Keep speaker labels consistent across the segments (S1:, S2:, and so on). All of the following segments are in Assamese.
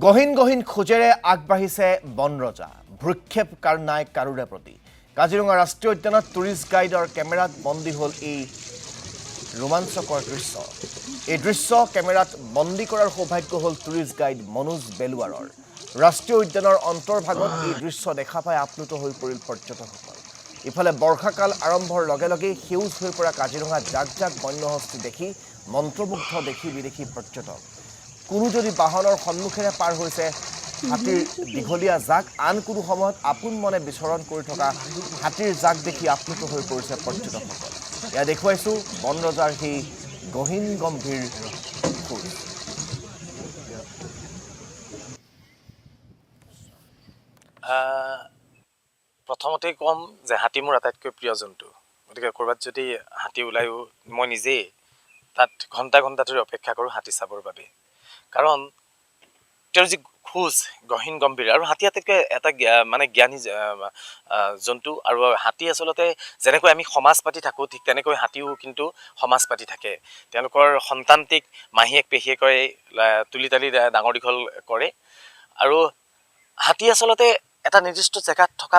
S1: গহীন গহীন খোজেৰে আগবাঢ়িছে বনৰজা ভ্ৰক্ষেপ কাৰ নাই কাৰোৰে প্ৰতি কাজিৰঙা ৰাষ্ট্ৰীয় উদ্যানত টুৰিষ্ট গাইডৰ কেমেৰাত বন্দী হ'ল এই ৰোমাঞ্চকৰ দৃশ্য। এই দৃশ্য কেমেৰাত বন্দী কৰাৰ সৌভাগ্য হ'ল টুৰিষ্ট গাইড মনোজ বেলুৱাৰৰ। ৰাষ্ট্ৰীয় উদ্যানৰ অন্তৰ্ভাগত এই দৃশ্য দেখা পাই আপ্লুত হৈ পৰিল পৰ্যটকসকল। ইফালে বৰ্ষাকাল আৰম্ভৰ লগে লগেই সেউজ হৈ পৰা কাজিৰঙাত জাক জাক বন্যহস্তী দেখি মন্ত্ৰমুগ্ধ দেশী বিদেশী পৰ্যটক। কোনো যদি বাহনৰ সন্মুখেৰে পাৰ হৈছে হাতীৰ দীঘলীয়া জাক, আন কোনো সময়ত আপোন মনে বিচৰণ কৰি থকা হাতীৰ জাক দেখি আপ্লুত হৈ পৰিছে পৰ্যটকসকল। এয়া দেখুৱাইছোঁ বনৰজাৰ সেই গহীন গম্ভীৰ খোজ।
S2: প্ৰথমতেই ক'ম যে হাতী মোৰ আটাইতকৈ প্ৰিয় জন্তু। গতিকে ক'ৰবাত যদি হাতী ওলায়ো মই নিজেই তাত ঘণ্টা ঘণ্টা ধৰি অপেক্ষা কৰোঁ হাতী চাবৰ বাবে। কাৰণ তেওঁৰ যি খোজ গহীন গম্ভীৰ, আৰু হাতী আটাইতকৈ এটা মানে জ্ঞানী জন্তু। আৰু হাতী আচলতে যেনেকৈ আমি সমাজ পাতি থাকোঁ ঠিক তেনেকৈ হাতীও কিন্তু সমাজ পাতি থাকে। তেওঁলোকৰ সন্তানটিক মাহীয়েক পেহীয়েকৈ তুলি তালি ডাঙৰ দীঘল কৰে। আৰু হাতী আচলতে এটা নিৰ্দিষ্ট জেগাত থকা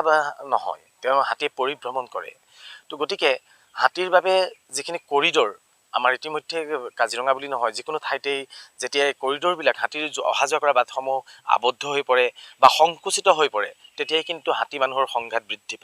S2: নহয়, তেওঁ হাতীয়ে পৰিভ্ৰমণ কৰে। তো গতিকে হাতীৰ বাবে যিখিনি কৰিডৰ আমাৰ ইতিমধ্যে কাজিৰঙা বুলি নহয় যিকোনো ঠাইতেই যেতিয়া কৰিডৰবিলাক হাতীৰ অহা যোৱা কৰা বাটসমূহ আবদ্ধ হৈ পৰে বা সংকুচিত হৈ পৰে, তেতিয়াই কিন্তু হাতী মানুহৰ সংঘাত বৃদ্ধি পায়।